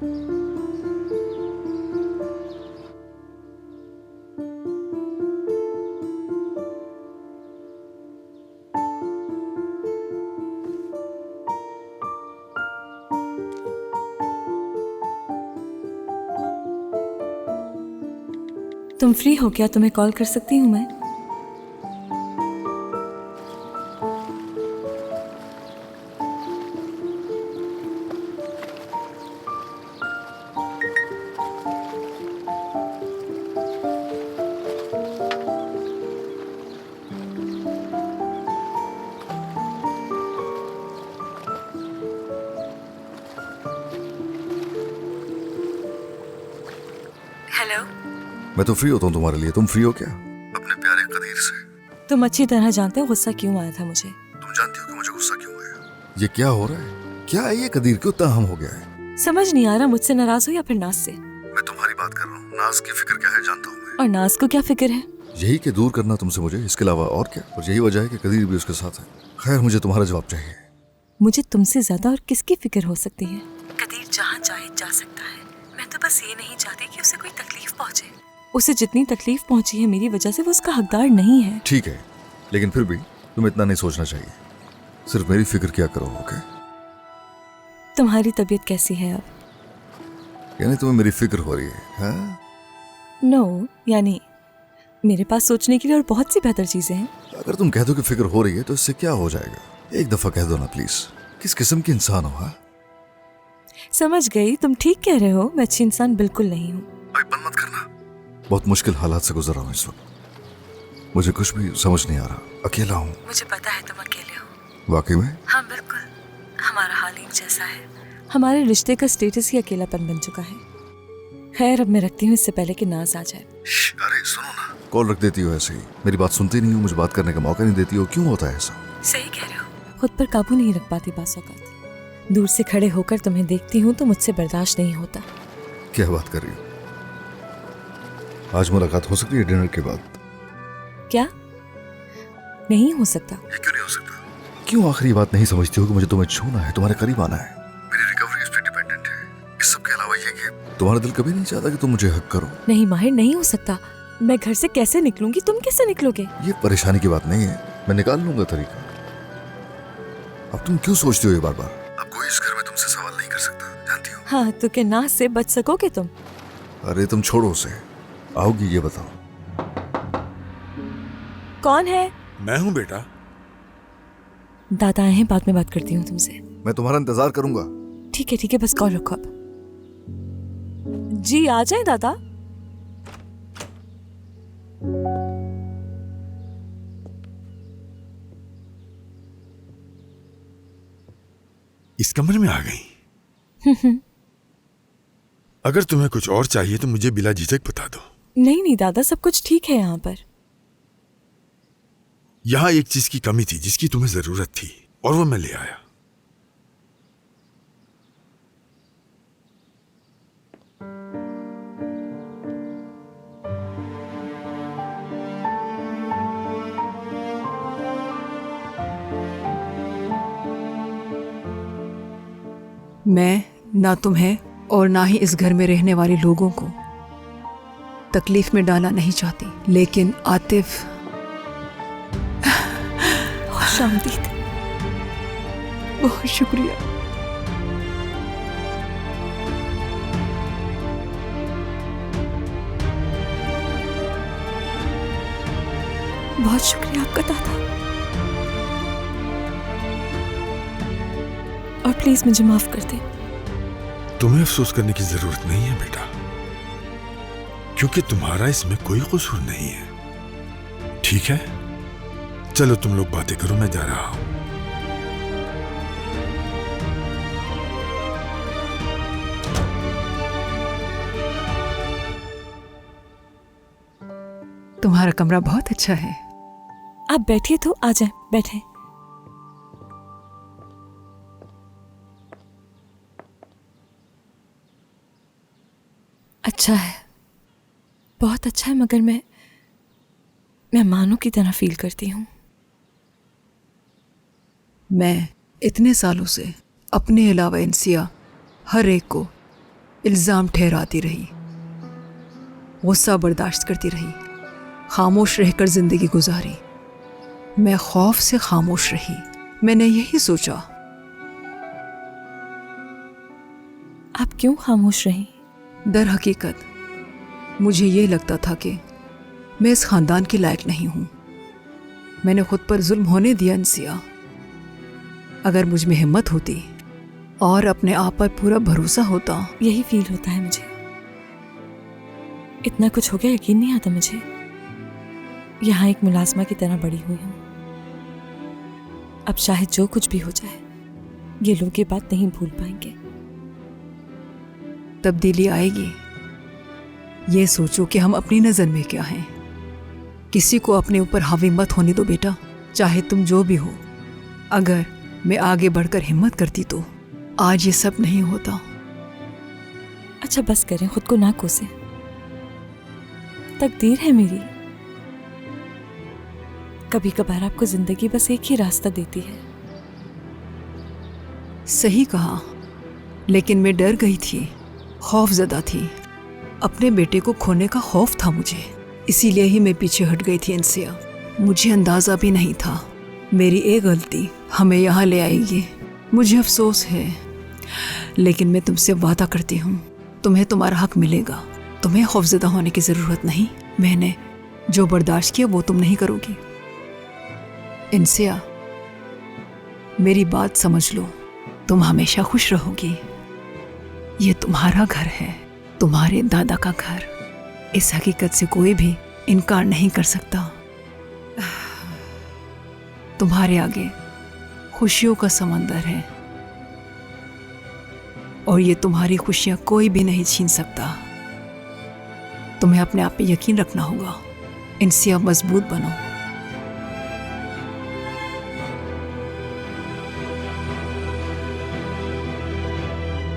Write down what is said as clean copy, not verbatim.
तुम फ्री हो क्या? तुम्हें कॉल कर सकती हूँ मैं? हेलो। मैं तो फ्री होता हूँ तुम्हारे लिए। तुम फ्री हो क्या? अपने प्यारे कदीर से। तुम अच्छी तरह जानते हो गुस्सा क्यों आया था मुझे। तुम जानती हो कि मुझे गुस्सा क्यों आया? ये क्या हो रहा है? क्या है ये कदीर? क्यों ताहम हो गया है? समझ नहीं आ रहा मुझसे नाराज हो या फिर नाज से। मैं तुम्हारी बात कर रहा हूँ। नाज की फिक्र क्या है जानता हूँ मैं। और नाज को क्या फिक्र है? यही कि दूर करना तुमसे मुझे, इसके अलावा और क्या। और यही वजह है कि कदीर भी उसके साथ है। खैर, मुझे तुम्हारा जवाब चाहिए। मुझे तुमसे ज्यादा और किसकी फिक्र हो सकती है? कदीर जहाँ चाहे जा सकता है। मैं तो बस ये नहीं चाहती कि उसे कोई तकलीफ पहुंचे। उसे जितनी तकलीफ पहुंची है मेरी वजह से, वो उसका हकदार नहीं है। ठीक है, लेकिन फिर भी तुम्हें इतना नहीं सोचना चाहिए। सिर्फ मेरी फिक्र क्या करो, ओके? तुम्हारी तबीयत कैसी है अब? यानी तुम्हें मेरी फिक्र हो रही है? हाँ? नो, यानी मेरे पास सोचने के लिए और बहुत सी बेहतर चीजें हैं। अगर तुम कह दो कि फिक्र हो रही है तो इससे क्या हो जाएगा? एक दफा कह दो ना प्लीज। किस किस्म की इंसान हो? हाँ, समझ गई, तुम ठीक कह रहे हो। मैं अच्छी इंसान बिल्कुल नहीं हूँ। भाई बंद मत करना। बहुत मुश्किल हालात से गुजर रहा हूँ इस वक्त। मुझे कुछ भी समझ नहीं आ रहा। अकेला हूँ। मुझे पता है तुम अकेले हो। वाकई में? हाँ बिल्कुल, हमारा हाल ही जैसा है। हमारे रिश्ते का स्टेटस ही अकेलापन बन चुका है। खैर, अब मैं रखती हूँ इससे पहले कि नाज आ जाए। अरे सुनो ना, कॉल रख देती हो ऐसे ही। मेरी बात सुनती नहीं हो, मुझे बात करने का मौका नहीं देती हो। क्यों होता है ऐसा? सही कह रहे हो, खुद पर काबू नहीं रख पाती बासौकात। दूर से खड़े होकर तुम्हें देखती हूँ तो मुझसे बर्दाश्त नहीं होता। क्या बात कर रही हो? आज मुलाकात हो सकती है डिनर के बाद? क्या नहीं हो सकता? ये क्यों नहीं हो सकता? क्यों आखिर ये बात नहीं समझती हो कि मुझे तुम्हें छूना है, तुम्हारे करीब आना है? मेरी रिकवरी इस पे डिपेंडेंट है। इस सब के अलावा ये कि तुम्हारा दिल कभी नहीं चाहता कि तुम मुझे हक करो। नहीं माहिर, नहीं हो सकता। मैं घर से कैसे निकलूंगी? तुम कैसे निकलोगे? ये परेशानी की बात नहीं है, मैं निकाल लूंगा तरीका। अब तुम क्यों सोचती हो ये बार बार? अब कोई इस घर में तुमसे सवाल नहीं कर सकता, जानती हो? हाँ, तो क्या नाज से बच सकोगे तुम? अरे तुम छोड़ो उसे। आओगी ये बताओ। कौन है? मैं हूँ बेटा। दादा आए हैं, बाद में बात करती हूँ तुमसे। मैं तुम्हारा इंतजार करूंगा। ठीक है, बस कॉल रखो अब। जी आ जाए दादा। इस कमरे में आ गई। अगर तुम्हें कुछ और चाहिए तो मुझे बिला झिझक बता दो। नहीं दादा, सब कुछ ठीक है यहाँ पर। यहाँ एक चीज की कमी थी जिसकी तुम्हें जरूरत थी, और वो मैं ले आया। मैं ना तुम्हें और ना ही इस घर में रहने वाले लोगों को तकलीफ में डालना नहीं चाहती, लेकिन आतिफ। शांति, बहुत शुक्रिया। बहुत शुक्रिया आपका दादा। और प्लीज मुझे माफ कर दे। तुम्हें अफसोस करने की जरूरत नहीं है बेटा, क्योंकि तुम्हारा इसमें कोई कसूर नहीं है। ठीक है, चलो तुम लोग बातें करो, मैं जा रहा हूं। तुम्हारा कमरा बहुत अच्छा है। आप बैठिए तो आ जाए, बैठे। अच्छा है, बहुत अच्छा है, मगर मैं मेहमानों की तरह फील करती हूँ। मैं इतने सालों से अपने अलावा इंसिया हर एक को इल्ज़ाम ठहराती रही, गुस्सा बर्दाश्त करती रही, खामोश रहकर ज़िंदगी गुजारी। मैं खौफ से खामोश रही। मैंने यही सोचा, आप क्यों खामोश रहीं? दर हकीकत मुझे ये लगता था कि मैं इस ख़ानदान के लायक नहीं हूँ। मैंने खुद पर जुल्म होने दिया इंसिया। अगर मुझ में हिम्मत होती और अपने आप पर पूरा भरोसा होता। यही फील होता है मुझे। इतना कुछ हो गया, यकीन नहीं आता मुझे। यहाँ एक मुलाजमा की तरह बड़ी हुई हूँ। अब चाहे जो कुछ भी हो जाए, ये लोग ये बात नहीं भूल पाएंगे। तब्दीली आएगी। ये सोचो कि हम अपनी नज़र में क्या हैं। किसी को अपने ऊपर हावी मत होने दो बेटा, चाहे तुम जो भी हो। अगर मैं आगे बढ़कर हिम्मत करती तो आज ये सब नहीं होता। अच्छा बस करें, खुद को ना कोसें। तकदीर है मेरी। कभी कभार आपको जिंदगी बस एक ही रास्ता देती है। सही कहा, लेकिन मैं डर गई थी, खौफजदा थी। अपने बेटे को खोने का खौफ था मुझे, इसीलिए ही मैं पीछे हट गई थी इंसिया। मुझे अंदाज़ा भी नहीं था मेरी एक गलती हमें यहाँ ले आएगी। मुझे अफसोस है, लेकिन मैं तुमसे वादा करती हूँ, तुम्हें तुम्हारा हक मिलेगा। तुम्हें खौफजदा होने की ज़रूरत नहीं। मैंने जो बर्दाश्त किया वो तुम नहीं करोगी। इंसिया, मेरी बात समझ लो, तुम हमेशा खुश रहोगी। ये तुम्हारा घर है, तुम्हारे दादा का घर। इस हकीकत से कोई भी इनकार नहीं कर सकता। तुम्हारे आगे खुशियों का समंदर है और ये तुम्हारी खुशियां कोई भी नहीं छीन सकता। तुम्हें अपने आप पे यकीन रखना होगा। इंसिया, मजबूत बनो।